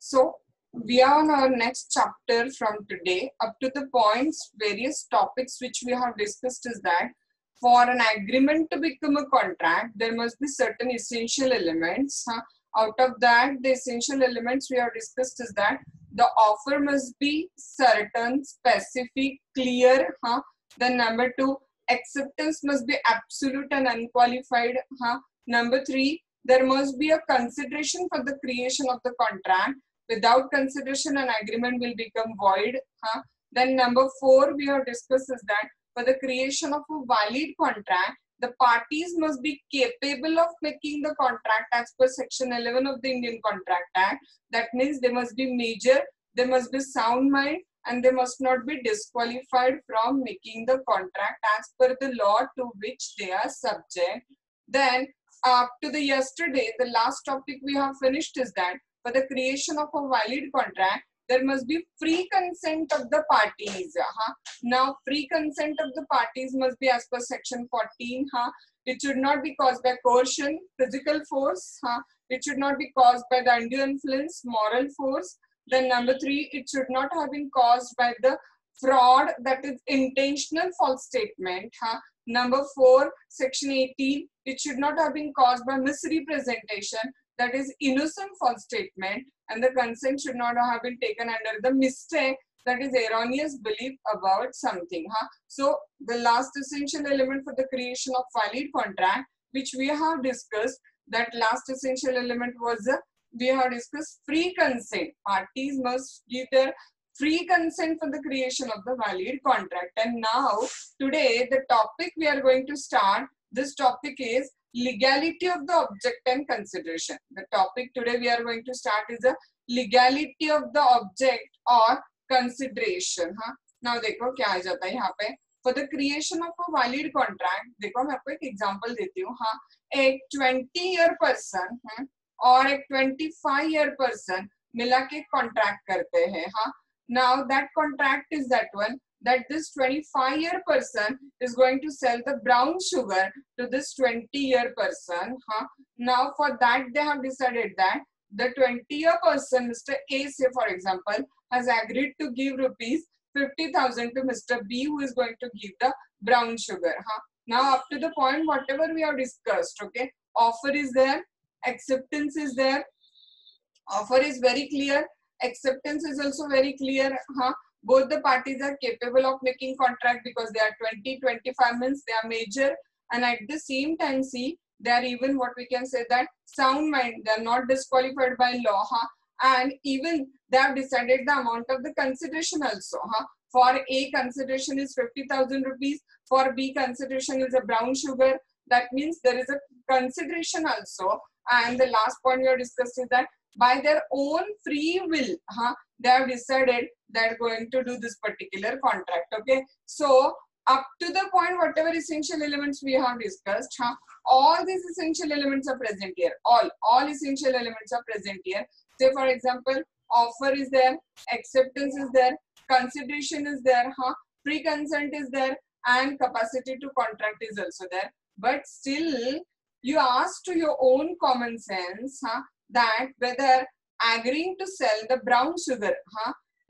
So we are on our next chapter from today. Up to the points, various topics which we have discussed is that for an agreement to become a contract, there must be certain essential elements. Out of that, the essential elements we have discussed is that the offer must be certain, specific, clear. Then number two, acceptance must be absolute and unqualified. Number three, there must be a consideration for the creation of the contract. Without consideration, an agreement will become void. Then number four, we have discussed is that for the creation of a valid contract, the parties must be capable of making the contract as per section 11 of the Indian Contract Act. That means they must be major, they must be sound mind, and they must not be disqualified from making the contract as per the law to which they are subject. Then up to the yesterday, the last topic we have finished is that for the creation of a valid contract, there must be free consent of the parties. Now, free consent of the parties must be as per section 14. It should not be caused by coercion, physical force. It should not be caused by the undue influence, moral force. Then number three, it should not have been caused by the fraud, that is intentional false statement. Number four, section 18, it should not have been caused by misrepresentation, that is innocent false statement, and the consent should not have been taken under the mistake, that is erroneous belief about something. So the last essential element for the creation of valid contract, which we have discussed, that last essential element was we have discussed free consent. Parties must give their free consent for the creation of the valid contract. And now today the topic we are going to start, this topic is legality of the object and consideration. The topic today we are going to start is the legality of the object or consideration. Now देखो क्या आ जाता है यहाँ पे, for the creation of a valid contract, देखो मैं आपको एक एग्जांपल देती हूँ. एक 20-year person और एक 25-year person मिला के कॉन्ट्रैक्ट करते हैं. Now that contract is that one, that this 25-year person is going to sell the brown sugar to this 20-year person. Now for that they have decided that the 20-year person, Mr. A, say for example, has agreed to give rupees 50,000 to Mr. B, who is going to give the brown sugar. Now up to the point whatever we have discussed, okay, offer is there, acceptance is there, offer is very clear, acceptance is also very clear. Both the parties are capable of making contract because they are 20-25 means they are major, and at the same time see they are even what we can say that sound mind, they are not disqualified by law. And even they have decided the amount of the consideration also. For A, consideration is 50,000 rupees, for B, consideration is a brown sugar. That means there is a consideration also. And the last point we have discussed is that by their own free will, they have decided that going to do this particular contract. Okay, so up to the point whatever essential elements we have discussed, all these essential elements are present here. All essential elements are present here. Say for example, offer is there, acceptance is there, consideration is there, free consent is there, and capacity to contract is also there. But still you ask to your own common sense that whether agreeing to sell the brown sugar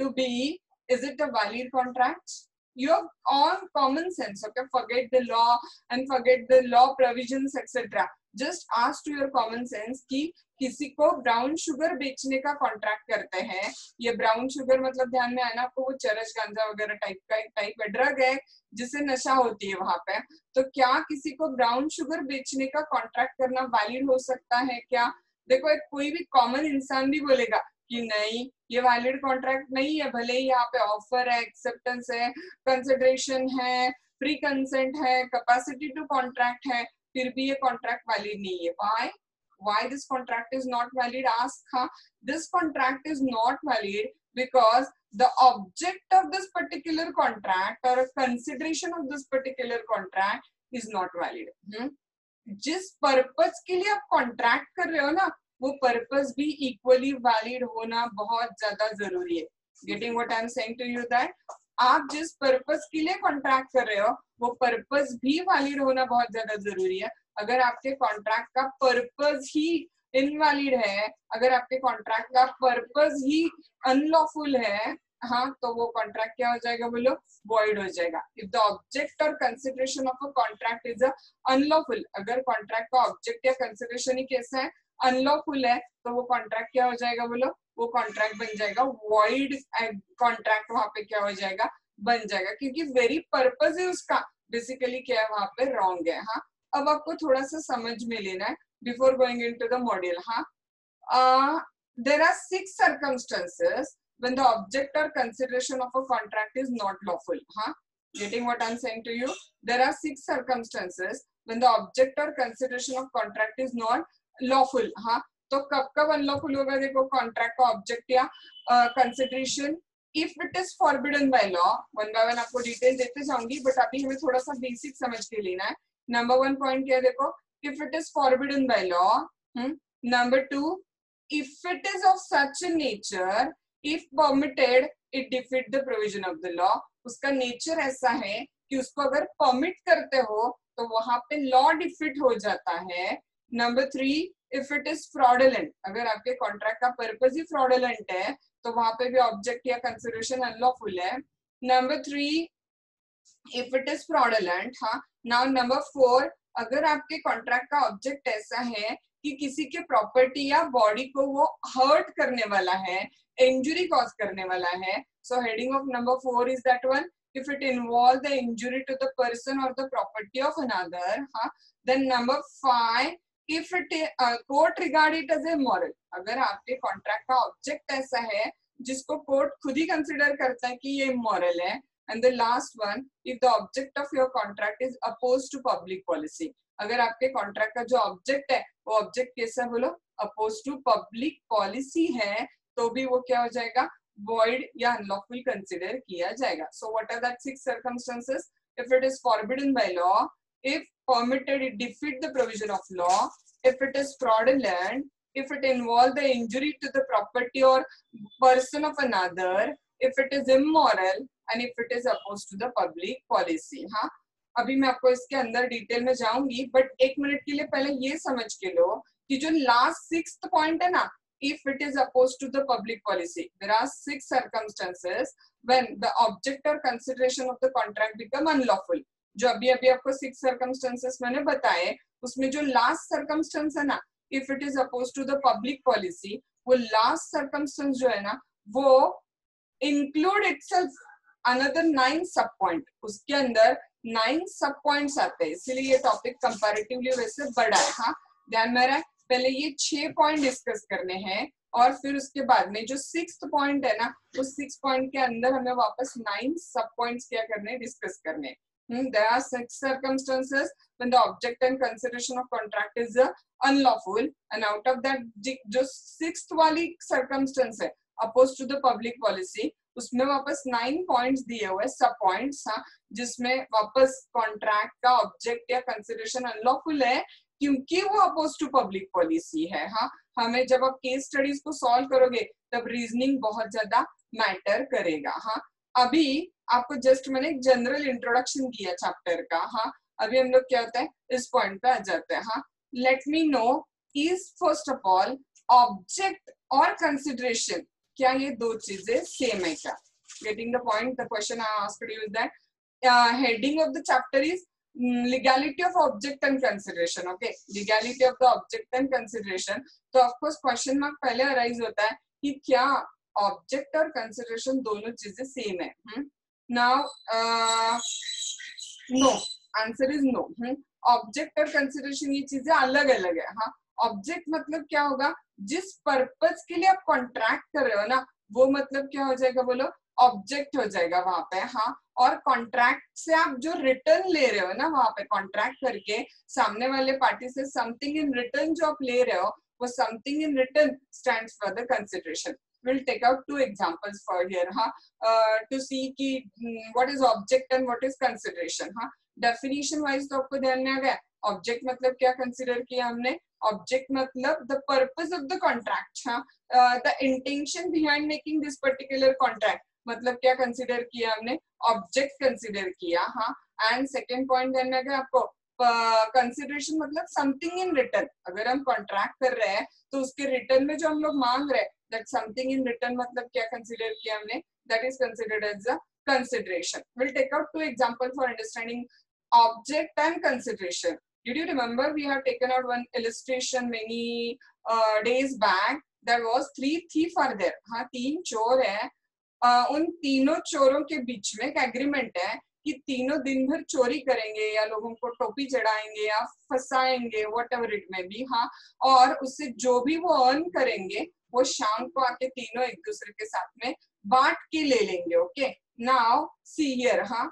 to B, is it a valid contract? Your own common sense, okay, forget the law and forget the law provisions etc. Just ask to your common sense कि किसी को brown sugar बेचने का contract करते हैं. ये brown sugar मतलब ध्यान में आया ना आपको, वो चरस गांजा वगैरह टाइप का एक टाइप का ड्रग है जिससे नशा होती है वहां पे. तो क्या किसी को ब्राउन शुगर बेचने का कॉन्ट्रैक्ट करना वैलिड हो सकता है क्या? देखो एक कोई भी कॉमन इंसान भी बोलेगा कि नहीं ये वैलिड कॉन्ट्रैक्ट नहीं है, भले ही यहाँ पे ऑफर है, एक्सेप्टेंस है, कंसिडरेशन है, फ्री कंसेंट है, कैपेसिटी टू कॉन्ट्रैक्ट है, फिर भी ये कॉन्ट्रैक्ट वैलिड नहीं है. Why this contract is not valid? Ask. This contract is not valid because the object of this particular contract or a consideration of this particular contract is not valid. जिस purpose के लिए आप contract कर रहे हो ना, वो purpose भी इक्वली वैलिड होना बहुत ज्यादा जरूरी है. Getting what I am saying to you that आप जिस पर्पस के लिए कॉन्ट्रैक्ट कर रहे हो वो पर्पस भी वैलिड होना बहुत ज्यादा जरूरी है. अगर आपके कॉन्ट्रैक्ट का पर्पस ही इनवैलिड है, अगर आपके कॉन्ट्रैक्ट का पर्पस ही अनलॉफुल है, हाँ, तो वो कॉन्ट्रैक्ट क्या हो जाएगा बोलो, वॉइड हो जाएगा। इफ द ऑब्जेक्ट और consideration of a contract is unlawful, अगर कॉन्ट्रैक्ट का ऑब्जेक्ट या कंसिडरेशन ही कैसा है, अनलॉफुल है, तो वो कॉन्ट्रैक्ट क्या हो जाएगा बोलो, वो कॉन्ट्रैक्ट बन जाएगा वॉइड कॉन्ट्रैक्ट, वहां पे क्या हो जाएगा, बन जाएगा, क्योंकि वेरी पर्पस है उसका बेसिकली क्या है वहां पे रॉन्ग है। हाँ, अब आपको थोड़ा सा समझ में लेना है before going into the module. हाँ, there are 6 circumstances when the object or consideration of a contract is not lawful. Huh? Getting what I'm saying to you? There are 6 circumstances when the object or consideration of contract is not lawful. हाँ, तो कब कब unlawful होगा, देखो contract का object या consideration if it is forbidden by law. One by one आपको detail देते जाऊंगी, बट अभी हमें थोड़ा सा बेसिक समझ के लेना है। नंबर 1 पॉइंट क्या है, देखो, if it is forbidden by law. Number 2, if it is of such a nature, if permitted, it defeat the provision of the law. उसका नेचर ऐसा है कि उसको अगर परमिट करते हो तो वहां पे लॉ डिफीट हो जाता है। Number 3, if it is fraudulent, अगर आपके कॉन्ट्रैक्ट का पर्पस ही फ्रॉडुलेंट है तो वहां पे भी ऑब्जेक्ट या कंसिडरेशन अनलॉफुल है। Number 3, if it is fraudulent. हाँ, नाउ नंबर 4, अगर आपके कॉन्ट्रैक्ट का ऑब्जेक्ट ऐसा है कि किसी के प्रॉपर्टी या बॉडी को वो हर्ट करने वाला है, इंजुरी कॉज करने वाला है। So heading of number 4 is that one, if it involve the injury to the person और द प्रॉपर्टी ऑफ अनदर। हाँ, then number 5, if it court regard it as a moral, अगर आपके contract का object ऐसा है जिसको court खुद ही consider करता है कि ये इमोरल है। And the last one, if the object of your contract is oppose to public policy, अगर आपके कॉन्ट्रैक्ट का जो ऑब्जेक्ट है वो ऑब्जेक्ट कैसा बोलो, अपोज टू पब्लिक पॉलिसी है, तो भी वो क्या हो जाएगा, void या unlawful consider किया जाएगा। So what are that 6 circumstances? If it is forbidden by law, if permitted it defeat the provision of law, if it is fraudulent, if it involve the injury to the property or person of another, if it is immoral, and if it is opposed to the public policy। हाँ, अभी मैं आपको इसके अंदर detail में जाऊंगी, but 1 minute के लिए पहले ये समझ के लो कि जो लास्ट 6th पॉइंट है ना, if it is opposed to the public policy, there are 6 circumstances when the object or consideration of the contract become unlawful। जो अभी अभी आपको 6 circumstances मैंने बताए, उसमें जो लास्ट circumstance है ना, if it is opposed to the public policy, वो लास्ट circumstance जो है ना, वो include itself another 9 सब पॉइंट, उसके अंदर 9 सब पॉइंट्स आते हैं, इसीलिए ये टॉपिक कंपैरेटिवली वैसे बड़ा है। हाँ, ध्यान में रहे, पहले ये 6 पॉइंट डिस्कस करने हैं और फिर उसके बाद में जो 6th पॉइंट है ना, उस 6 पॉइंट के अंदर हमें वापस 9 सब पॉइंट्स क्या करने, डिस्कस करने। There are 6 circumstances when the object and consideration of contract is unlawful, and out of that जो 6th वाली circumstance है opposed to the public policy, उसमें वापस 9 पॉइंट्स दिए हुए सब पॉइंट्स। हाँ, जिसमें वापस कॉन्ट्रैक्ट का ऑब्जेक्ट या कंसिडरेशन अनलॉफुल है क्योंकि वो अपोज टू पब्लिक पॉलिसी है। हाँ, हमें जब आप केस स्टडीज को सॉल्व करोगे तब रीजनिंग बहुत ज्यादा मैटर करेगा। हाँ, अभी आपको जस्ट मैंने एक जनरल इंट्रोडक्शन दिया चैप्टर का। हाँ, अभी हम लोग क्या होता है, इस पॉइंट पे आ जाते हैं। हाँ, let me know, is first of all object और कंसिडरेशन, क्या ये दो चीजें सेम है क्या? Getting the point, the question I asked you is that heading of the chapter is legality of object and consideration। okay, legality of the object and consideration। तो of course question mark पहले arise होता है कि क्या object और consideration दोनों चीजें same है। Now no, answer is no. Object और कंसिडरेशन ये चीजें अलग अलग है। हाँ, ऑब्जेक्ट मतलब क्या होगा, जिस पर्पस के लिए आप कॉन्ट्रैक्ट कर रहे हो ना, वो मतलब क्या हो जाएगा बोलो, ऑब्जेक्ट हो जाएगा वहां पे। हाँ, और कॉन्ट्रैक्ट से आप जो रिटर्न ले रहे हो ना, वहां पे कॉन्ट्रैक्ट करके सामने वाले पार्टी से समथिंग इन रिटर्न जो आप ले रहे हो, वो something in return stands for the consideration. we'll take out 2 examples for here to see कि what is object and what is consideration। हाँ, definition wise तो आपको ध्यान में आ गया, ऑब्जेक्ट मतलब क्या कंसिडर किया हमने, ऑब्जेक्ट मतलब the purpose of the contract. हाँ, the intention behind making this particular contract, मतलब क्या कंसिडर किया हमने, ऑब्जेक्ट कंसिडर किया। हाँ, एंड सेकेंड पॉइंट ध्यान में आ गया आपको, कंसिडरेशन मतलब समथिंग इन रिटर्न. अगर हम कॉन्ट्रैक्ट कर रहे हैं तो उसके रिटर्न में जो हम लोग मांग रहे हैं, दैट समथिंग इन रिटर्न मतलब क्या कंसिडर किया हमने, that is considered as a consideration. We'll take out two examples for understanding object and consideration. Did you remember we have taken out one illustration many days back? There was three thief are there. हाँ, तीन चोर है. उन तीनों चोरों के बीच में एक एग्रीमेंट है कि तीनों दिन भर चोरी करेंगे या लोगों को टोपी चढ़ाएंगे या फंसाएंगे, whatever it may be. हाँ, और उससे जो भी वो अर्न करेंगे वो शाम को आके तीनों एक दूसरे के साथ में बांट के ले लेंगे. Okay, now see here. हाँ,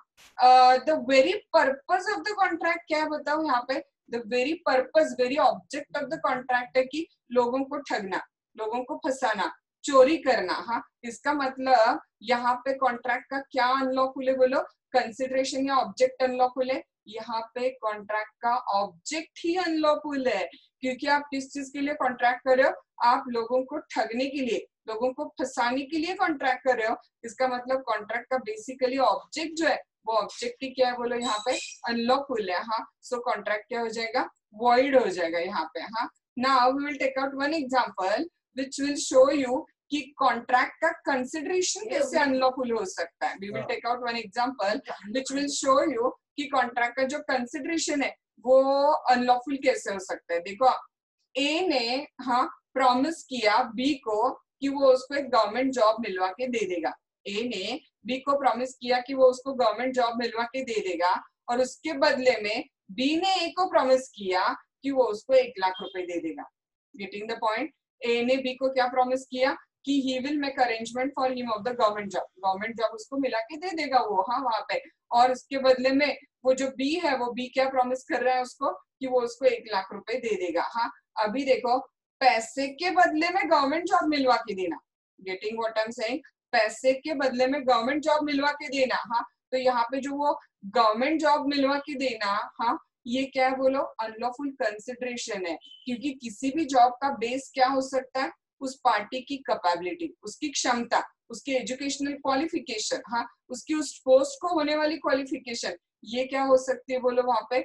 the very purpose of the contract क्या है बताओ यहाँ पे. The very purpose, very object of the contract है कि लोगों को ठगना, लोगों को फंसाना, चोरी करना. हाँ, इसका मतलब यहाँ पे कॉन्ट्रैक्ट का क्या अनलॉफुल है बोलो, कंसिडरेशन या ऑब्जेक्ट अनलॉफुल है. यहाँ पे कॉन्ट्रैक्ट का ऑब्जेक्ट ही अनलॉफुल है, क्योंकि आप किस चीज के लिए कॉन्ट्रैक्ट कर रहे हो, आप लोगों को ठगने के लिए, लोगों को फंसाने के लिए कॉन्ट्रैक्ट कर रहे हो. इसका मतलब कॉन्ट्रैक्ट का बेसिकली ऑब्जेक्ट जो है वो ऑब्जेक्ट ही क्या है बोलो यहाँ पे, अनलॉफुल है. हाँ, सो कॉन्ट्रैक्ट क्या हो जाएगा, वॉइड हो जाएगा यहाँ पे. हाँ, now we will take out one example which will show you कि कॉन्ट्रैक्ट का कंसिडरेशन कैसे अनलॉफुल हो सकता है. We will take out one example which will show you कि कॉन्ट्रैक्ट का जो कंसिडरेशन है वो अनलॉफुल कैसे हो सकता है. देखो, ए ने हाँ प्रॉमिस किया बी को कि वो उसको एक गवर्नमेंट जॉब मिलवा के दे देगा. ए ने बी को प्रॉमिस किया कि वो उसको गवर्नमेंट जॉब मिलवा के दे देगा, और उसके बदले में बी ने ए को प्रॉमिस किया कि वो उसको 1 लाख रुपए दे देगा. Getting the point. ए ने बी को क्या प्रॉमिस किया कि he will make arrangement for him of the government job, government job उसको मिला के दे देगा वो. हाँ, वहां पे. और उसके बदले में वो जो बी है, वो बी क्या प्रॉमिस कर रहा है उसको कि वो उसको 1 लाख रुपए दे देगा. हाँ, अभी देखो, पैसे के बदले में गवर्नमेंट जॉब मिलवा के देना. Getting what I am saying, पैसे के बदले में गवर्नमेंट जॉब मिलवा के देना. हाँ, तो यहाँ पे जो वो गवर्नमेंट जॉब मिलवा के देना, हाँ, ये क्या है बोलो, अनलॉफुल कंसिडरेशन है. क्योंकि किसी भी जॉब का बेस क्या हो सकता है, उस पार्टी की कैपेबिलिटी, उसकी क्षमता, उसकी एजुकेशनल क्वालिफिकेशन. हाँ, उसकी उस पोस्ट को होने वाली क्वालिफिकेशन, ये क्या हो सकती है बोलो वहां पे,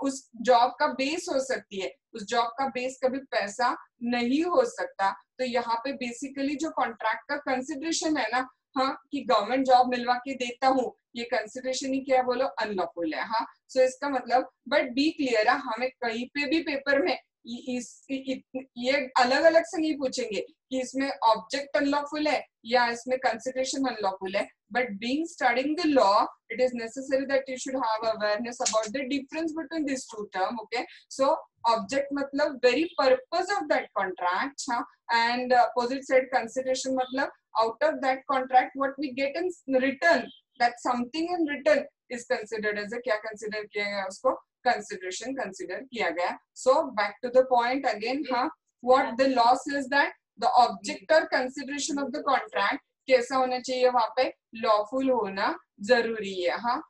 उस जॉब का बेस हो सकती है. उस जॉब का बेस कभी पैसा नहीं हो सकता. तो यहाँ पे बेसिकली जो कॉन्ट्रैक्ट का कंसिडरेशन है ना, हाँ, कि गवर्नमेंट जॉब मिलवा के देता हूँ, ये कंसिडरेशन ही क्या बोलो, अनलॉफुल है. हाँ, सो इसका मतलब, बट बी क्लियर है, हमें कहीं पे भी पेपर में ये अलग अलग से नहीं पूछेंगे कि इसमें ऑब्जेक्ट अनलॉफुल है या इसमें कंसिडरेशन अनलॉफुल है. But being studying the law, it is necessary that you should have awareness about the difference between this two term. Okay, so object मतलब very purpose of that contract. हाँ, and opposite side consideration मतलब out of that contract what we get in return, that something in return is considered as a, क्या consider किया गया उसको, consideration consider किया गया. So back to the point again. हाँ, what the law says that the object or consideration of the contract कैसा होना चाहिए, वहां पे lawful होना जरूरी है. हाँ,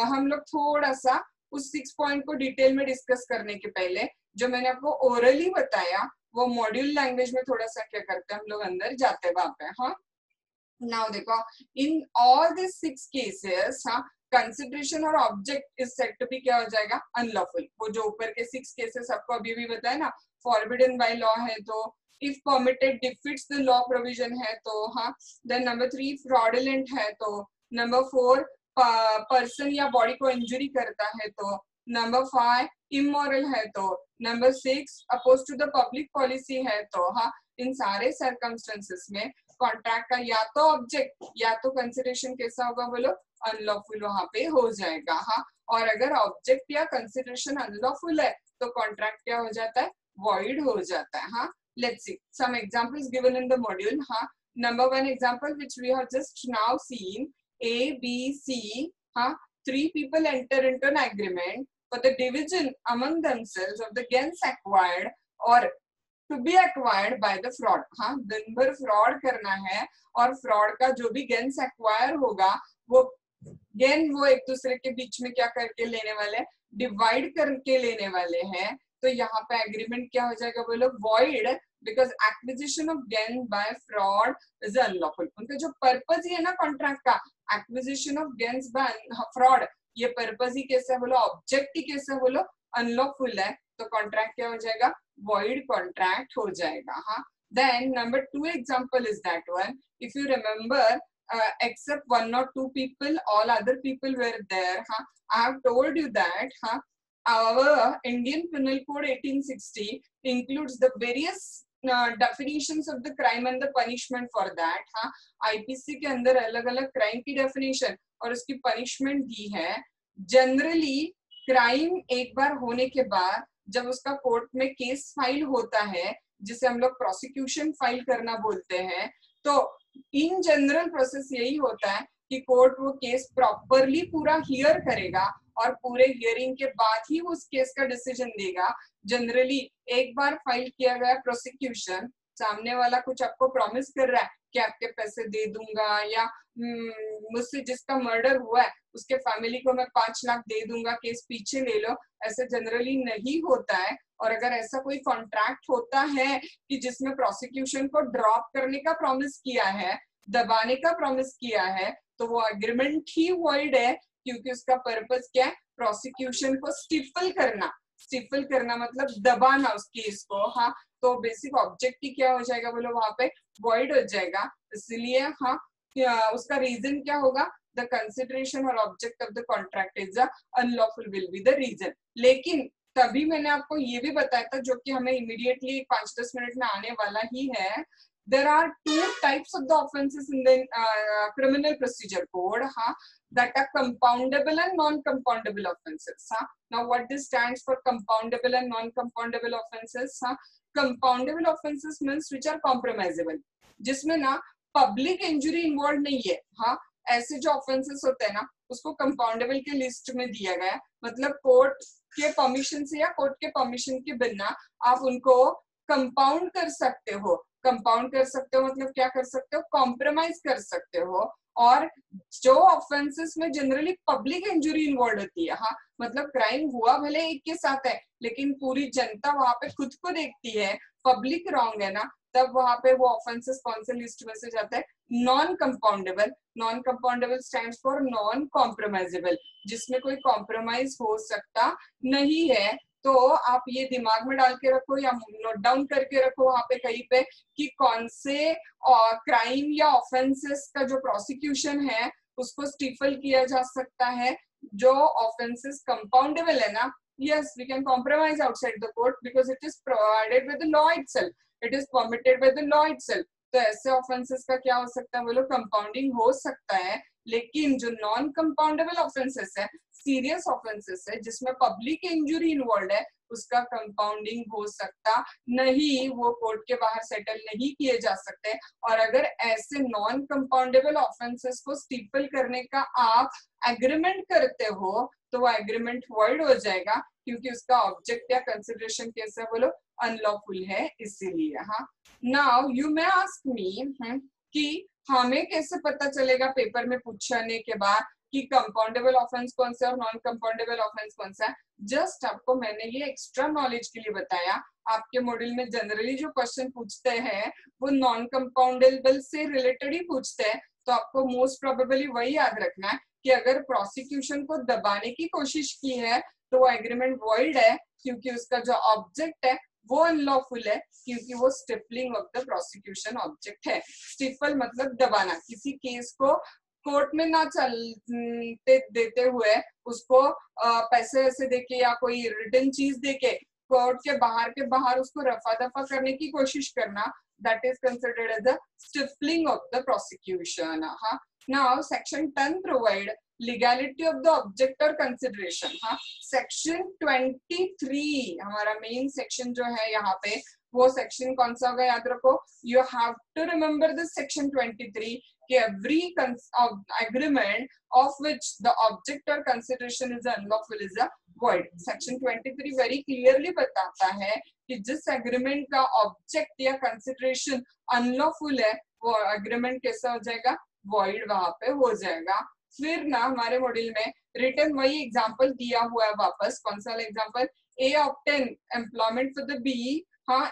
हम लोग थोड़ा सा उस 6 पॉइंट को डिटेल में डिस्कस करने के पहले जो मैंने आपको ओरली बताया वो मॉड्यूल लैंग्वेज में थोड़ा सा क्या करते हैं हम लोग अंदर जाते वहां पे. हाँ, नाउ देखो, इन ऑल दिस 6 केसेस, हाँ, कंसिडरेशन और object is said to be क्या हो जाएगा, अनलॉफुल. वो जो ऊपर के 6 केसेस आपको अभी भी बताया ना, फॉरबिडन बाय लॉ है तो, if permitted defeats the law provision है तो, हाँ, देन नंबर 3 फ्रॉडुलेंट है तो, नंबर 4 पर्सन या बॉडी को इंजरी करता है तो, नंबर 5 इमोरल है तो, number 6 opposed to the public policy है तो. हाँ, इन सारे सर्कमस्टेंसेस में कॉन्ट्रैक्ट का या तो ऑब्जेक्ट या तो कंसिडरेशन कैसा होगा बोलो, अनलॉफुल वहां पे हो जाएगा. हाँ, और अगर ऑब्जेक्ट या कंसिडरेशन अनलॉफुल है तो कॉन्ट्रैक्ट क्या हो जाता है, वॉइड हो जाता है. हाँ, let's see some examples given in the module. हाँ, number 1 example which we have just now seen, A B C. हाँ, 3 people enter into an agreement for the division among themselves of the gains acquired or to be acquired by the fraud. हाँ, दिन भर fraud करना है और fraud का जो भी गेन्स एक्वायर होगा वो गेन वो एक दूसरे के बीच में क्या करके लेने वाले, डिवाइड करके लेने वाले हैं. तो यहाँ पे एग्रीमेंट क्या हो जाएगा बोलो, void, because acquisition of gain by fraud is unlawful. उनका जो पर्पस ही है ना कॉन्ट्रैक्ट का, acquisition of gains bye fraud, ये पर्पज ही कैसे है बोलो, ऑब्जेक्ट ही कैसे है बोलो, अनलॉफुल है, तो कॉन्ट्रैक्ट क्या हो जाएगा, void contract हो जाएगा. हाँ, then number 2 example is that one. If you remember, except 1 or 2 people, all other people were there. Huh? I have told you that our Indian Penal Code 1860 includes the various definitions of the crime and the punishment for that. हाँ, IPC के अंदर अलग अलग crime की definition और उसकी punishment दी है. Generally crime एक बार होने के बाद जब उसका कोर्ट में केस फाइल होता है, जिसे हम लोग प्रोसिक्यूशन फाइल करना बोलते हैं, तो इन जनरल प्रोसेस यही होता है कि कोर्ट वो केस प्रॉपरली पूरा हियर करेगा और पूरे हियरिंग के बाद ही उस केस का डिसीजन देगा. जनरली एक बार फाइल किया गया प्रोसिक्यूशन, सामने वाला कुछ आपको प्रॉमिस कर रहा है कि आपके पैसे दे दूंगा, या मुझसे जिसका मर्डर हुआ है उसके फैमिली को मैं 5 लाख दे दूंगा, केस पीछे ले लो, ऐसे जनरली नहीं होता है. और अगर ऐसा कोई कॉन्ट्रैक्ट होता है कि जिसमें प्रोसिक्यूशन को ड्रॉप करने का प्रॉमिस किया है, दबाने का प्रॉमिस किया है, तो वो एग्रीमेंट ही वॉइड है, क्योंकि उसका पर्पस क्या है, प्रोसिक्यूशन को स्टिफल करना. स्टिफल करना मतलब दबाना उस केस को. हाँ, तो बेसिक ऑब्जेक्ट ही क्या हो जाएगा बोलो, वहां पे वॉइड हो जाएगा. इसलिए हाँ, उसका रीजन क्या होगा, द कंसिडरेशन और object of the contract is unlawful will be the reason. लेकिन तभी मैंने आपको ये भी बताया था, जो कि हमें इमीडिएटली 5-10 मिनट में आने वाला ही है. There are 2 types of the offenses in the criminal procedure code, that are compoundable and non-compoundable offenses. Now, what this stands for, compoundable and non-compoundable offenses? Compoundable offenses means which are compromisable, जिसमें ना public injury involved नहीं है. हाँ, ऐसे जो offenses होते हैं ना, उसको compoundable के लिस्ट में दिया गया है. मतलब कोर्ट के परमिशन से या कोर्ट के परमिशन के बिना आप उनको कंपाउंड कर सकते हो. कंपाउंड कर सकते हो मतलब क्या कर सकते हो, कॉम्प्रोमाइज कर सकते हो. और जो ऑफेंसेस में जनरली पब्लिक इंजुरी इन्वॉल्व होती है, हाँ, मतलब क्राइम हुआ भले एक के साथ है, लेकिन पूरी जनता वहां पे खुद को देखती है, पब्लिक रॉन्ग है ना, तब वहां पे वो ऑफेंसेस कौन से लिस्ट में से जाता है, non compoundable. Non compoundable stands for non compromisable, जिसमें कोई कॉम्प्रोमाइज हो सकता नहीं है. तो आप ये दिमाग में डाल के रखो या नोट डाउन करके रखो वहां पे कहीं पे, कि कौन से क्राइम या ऑफेंसेस का जो प्रोसिक्यूशन है उसको स्टिफल किया जा सकता है. जो ऑफेंसेस कंपाउंडेबल है ना, yes, we can compromise outside the court because it is provided by the law itself, it is permitted by the law itself. तो ऐसे ऑफेंसेस का क्या हो सकता है बोलो, कंपाउंडिंग हो सकता है. लेकिन जो नॉन कंपाउंडेबल ऑफेंसेस है, सीरियस ऑफेंसेस है, जिसमें पब्लिक इंजुरी इन्वॉल्व है, उसका कंपाउंडिंग हो सकता नहीं, वो कोर्ट के बाहर सेटल नहीं किए जा सकते. और अगर ऐसे नॉन कंपाउंडेबल ऑफेंसेस को स्टिफल करने का आप एग्रीमेंट करते हो, तो वो एग्रीमेंट वॉइड हो जाएगा, क्योंकि उसका ऑब्जेक्ट या कंसिडरेशन कैसे बोलो, अनलॉफुल है, इसीलिए. हाँ, now you may ask me कि हमें कैसे पता चलेगा पेपर में पूछने के बाद कि कंपाउंडेबल ऑफेंस कौन सा और नॉन कंपाउंडेबल ऑफेंस कौन सा है. जस्ट आपको मैंने ये एक्स्ट्रा नॉलेज के लिए बताया. आपके मॉड्यूल में जनरली जो क्वेश्चन पूछते हैं वो नॉन कंपाउंडेबल से रिलेटेड ही पूछते हैं, तो आपको मोस्ट प्रोबेबली वही याद रखना है कि अगर प्रोसिक्यूशन को दबाने की कोशिश की है तो वो एग्रीमेंट वॉइड है, क्योंकि उसका जो ऑब्जेक्ट है वो अनलॉफुल है, क्योंकि वो stifling of the prosecution object है. स्टिफल मतलब दबाना, किसी केस को कोर्ट में ना चलते देते हुए उसको पैसे ऐसे देके या कोई रिटर्न चीज देके कोर्ट के बाहर उसको रफा दफा करने की कोशिश करना, that is considered as the stifling of the prosecution. Now section 10 provide legality of the object or consideration. section 23 हमारा मेन सेक्शन जो है यहाँ पे, वो सेक्शन कौन सा होगा याद रखो. You have to remember this section 23 कि every agreement of which the object or consideration is unlawful is a void. section 23 very clearly बताता है कि जिस एग्रीमेंट का ऑब्जेक्ट या कंसिडरेशन अनलॉफुल है, वो एग्रीमेंट कैसा हो जाएगा, वॉइड वहां पे हो जाएगा. फिर ना हमारे मॉड्यूल में रिटर्न वही एग्जांपल दिया हुआ है वापस. कौन सा example, A obtain employment for the B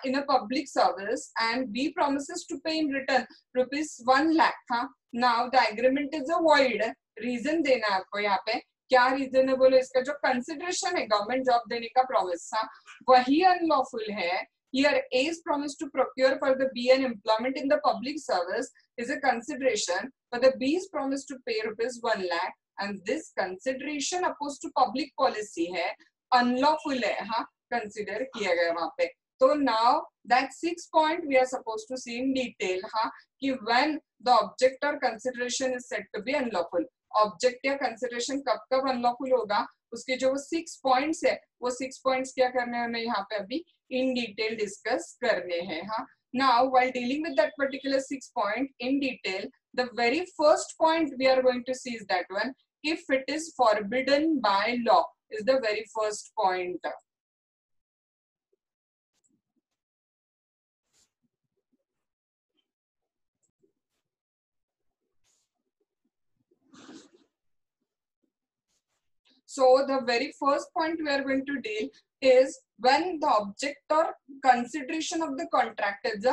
in a public service and B promises to pay in return rupees 1 lakh. Now the agreement is a void. Reason देना है आपको यहाँ पे क्या रीजन है बोलो, इसका जो कंसिडरेशन है गवर्नमेंट जॉब देने का प्रॉमिस था वही अनलॉफुल है. Here A's promise to procure for the B an employment in the public service is a consideration for the B's promise to pay rupees 1 lakh and this consideration opposed to public policy है, unlawful है. हाँ, consider किया गया वहाँ पे. तो now that 6 point we are supposed to see in detail. हाँ, कि when the object or consideration is said to be unlawful. Object या कंसिडरेशन कब कब अनलॉफुल होगा, उसके जो 6 पॉइंट्स है वो 6 पॉइंट्स क्या करने हैं हमें यहाँ पे अभी इन डिटेल डिस्कस करने हैं. हाँ, now while dealing with that particular 6 point in detail, the very first point we are going to see is that one, if it is forbidden by law is the very first point. So the very first point we are going to deal is when the object or consideration of the contract is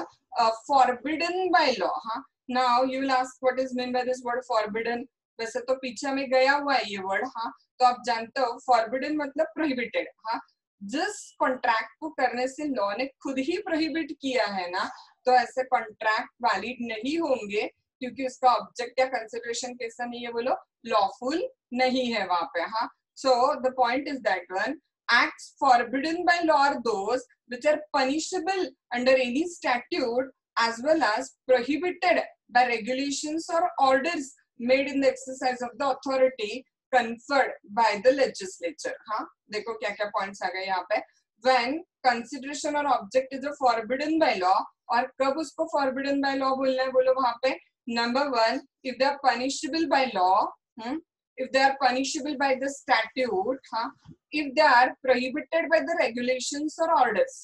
forbidden by law. हाँ, now you will ask what is meant by this word forbidden. वैसे तो पीछे में गया हुआ है ये word. हाँ, तो आप जानते हो forbidden मतलब prohibited. हाँ, जिस कॉन्ट्रैक्ट को करने से लॉ ने खुद ही प्रोहिबिट किया है ना, तो ऐसे कॉन्ट्रैक्ट वैलिड नहीं होंगे क्योंकि उसका ऑब्जेक्ट या कंसिडरेशन कैसा नहीं है बोलो, लॉफुल नहीं है वहां पे. हाँ, so the point is that one, acts forbidden by law are those which are punishable under any statute as well as prohibited by regulations or orders made in the exercise of the authority conferred by the legislature. हाँ, देखो क्या क्या points आ गए यहाँ पे. when consideration or object is a forbidden by law, और कब उसको forbidden by law बोलना है बोलो वहां पे, number 1 if they are punishable by law, if they are punishable by the statute, if they are prohibited by the regulations or orders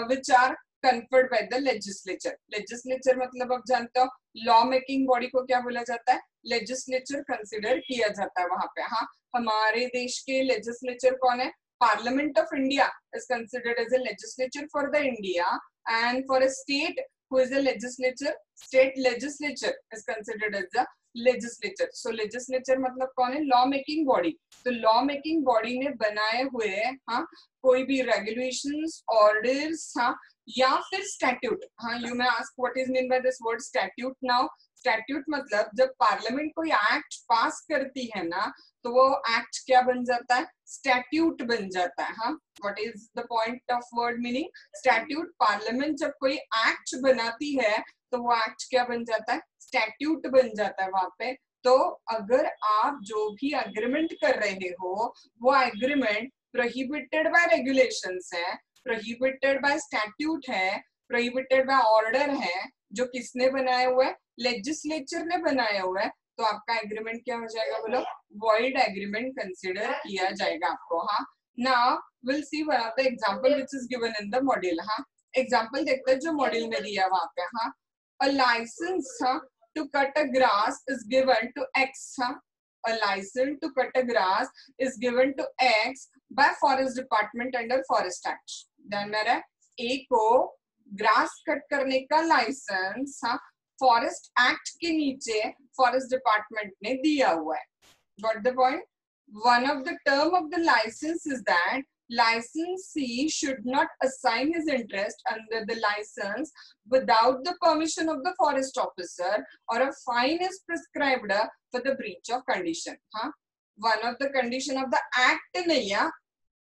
which are conferred by the legislature. legislature मतलब आप जानते हो law making body को क्या बोला जाता है, legislature consider किया जाता है वहां पे. हाँ, हमारे देश के लेजिस्लेचर कौन है, parliament of India is considered as a legislature for the India, and for a state who is a legislature, state legislature is considered as a legislature. So legislature मतलब कौन है, लॉ मेकिंग बॉडी. तो law making body ने बनाए हुए हाँ कोई भी रेगुलेशंस, ऑर्डर्स, हाँ या फिर स्टैट्यूट. हाँ, you may ask what is mean by this word statute. Now statute मतलब जब पार्लियामेंट कोई एक्ट पास करती है ना, तो वो एक्ट क्या बन जाता है, स्टैट्यूट बन जाता है. हाँ, what is the point of word meaning, statute. Parliament जब कोई एक्ट बनाती है तो वो एक्ट क्या बन जाता है, स्टैट्यूट बन जाता है वहां पे. तो अगर आप जो भी एग्रीमेंट कर रहे हो वो एग्रीमेंट प्रोहिबिटेड बाय रेगुलेशंस है, प्रोहिबिटेड बाय स्टैट्यूट है, प्रोहिबिटेड बाय ऑर्डर है, जो किसने बनाया हुआ है, लेजिस्लेचर ने बनाया हुआ है, तो आपका एग्रीमेंट क्या हो जाएगा बोलो, वॉइड एग्रीमेंट कंसिडर किया जाएगा आपको. हाँ, now will see one of the example which is given in the module. हाँ, एग्जांपल देखते हैं जो मॉड्यूल में दिया वहां पे. हाँ, a license to cut a grass is given to X. A license to cut a grass is given to X by Forest Department under Forest Act. ध्यान में रहे, A को ग्रास कट करने का लाइसेंस फॉरेस्ट एक्ट के नीचे forest department ने दिया हुआ है. Got the point? One of the term of the license is that licensee should not assign his interest under the license without the permission of the forest officer, or a fine is prescribed for the breach of condition. हाँ, one of the condition of the act नहीं है,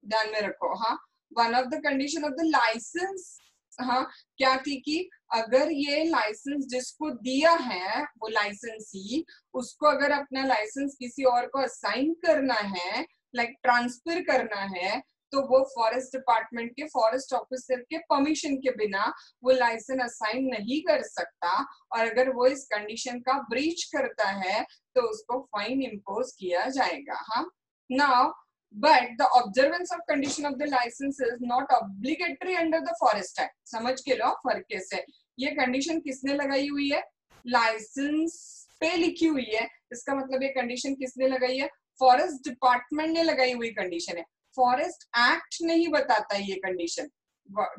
ध्यान में रखो. हाँ, one of the condition of the license हाँ क्या थी कि अगर ये लाइसेंस जिसको दिया है वो लाइसेंसी, उसको अगर अपना लाइसेंस किसी और को असाइन करना है, लाइक ट्रांसफर करना है, तो वो फॉरेस्ट डिपार्टमेंट के फॉरेस्ट ऑफिसर के परमिशन के बिना वो लाइसेंस असाइन नहीं कर सकता. और अगर वो इस कंडीशन का ब्रीच करता है तो उसको फाइन इम्पोज किया जाएगा. हाँ, now but the observance of condition of the license is not obligatory under the forest act. समझ के लो फर्क कैसे. ये कंडीशन किसने लगाई हुई है, लाइसेंस पे लिखी हुई है, इसका मतलब ये कंडीशन किसने लगाई है, फॉरेस्ट डिपार्टमेंट ने लगाई हुई कंडीशन है. फॉरेस्ट एक्ट नहीं बताता ये condition.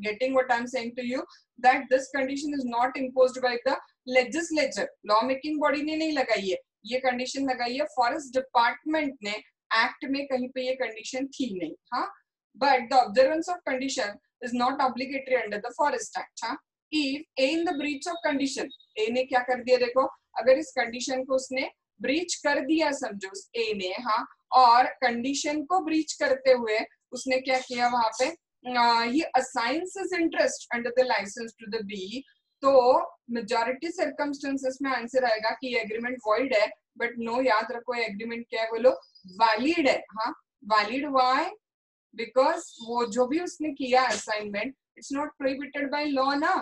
Getting what I'm saying to you, that this condition is not imposed by the legislature. Law making body ने नहीं लगाई है, ये कंडीशन लगाई है फॉरेस्ट डिपार्टमेंट ने एक्ट में कहीं पे ये कंडीशन थी नहीं, हाँ. But the observance of condition is not obligatory under the Forest Act, हाँ. If A in the breach of condition, A ने क्या कर दिया, देखो अगर इस कंडीशन को उसने ब्रीच कर दिया, समझो ए ने, हाँ, और कंडीशन को ब्रीच करते हुए उसने क्या किया वहां पे, he assigns his interest under the license to the B, तो मेजॉरिटी सर्कमस्टेंसेस में आंसर आएगा कि एग्रीमेंट वॉइड है. बट नो, याद रखो एग्रीमेंट क्या है, बोलो वैलिड है, हाँ. Valid why? बिकॉज वो जो भी उसने किया assignment, it's not prohibited by law ना.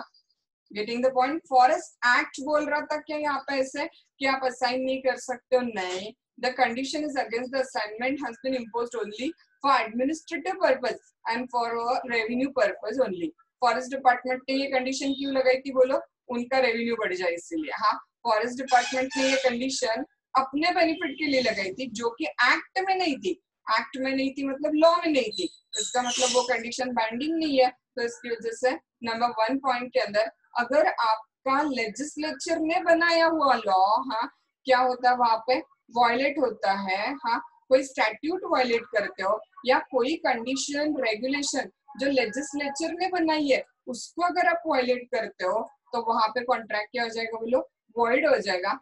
Getting the point. Forest Act बोल रहा था क्या यहाँ पे ऐसे कि आप असाइन नहीं कर सकते हो? नहीं. The condition is against the assignment has been imposed only for administrative purpose and for revenue purpose only. Forest department ने ये कंडीशन क्यों लगाई थी, बोलो उनका रेवेन्यू बढ़ जाए इसलिए, हाँ. फॉरेस्ट डिपार्टमेंट ने ये कंडीशन अपने बेनिफिट के लिए लगाई थी, जो कि एक्ट में नहीं थी. एक्ट में नहीं थी मतलब लॉ में नहीं थी, इसका मतलब वो कंडीशन बाइंडिंग नहीं है. तो इसकी वजह से नंबर 1 पॉइंट के अंदर अगर आपका लेजिस्लेचर ने बनाया हुआ लॉ, हाँ, क्या होता है वहां पे, वायलेट होता है, हाँ. कोई स्टैट्यूट वायलेट करते हो या कोई कंडीशन रेगुलेशन जो लेजिस्लेचर ने बनाई है उसको अगर आप वायलेट करते हो, तो वहां पे कॉन्ट्रैक्ट क्या हो जाएगा, बोलो वॉइड हो जाएगा.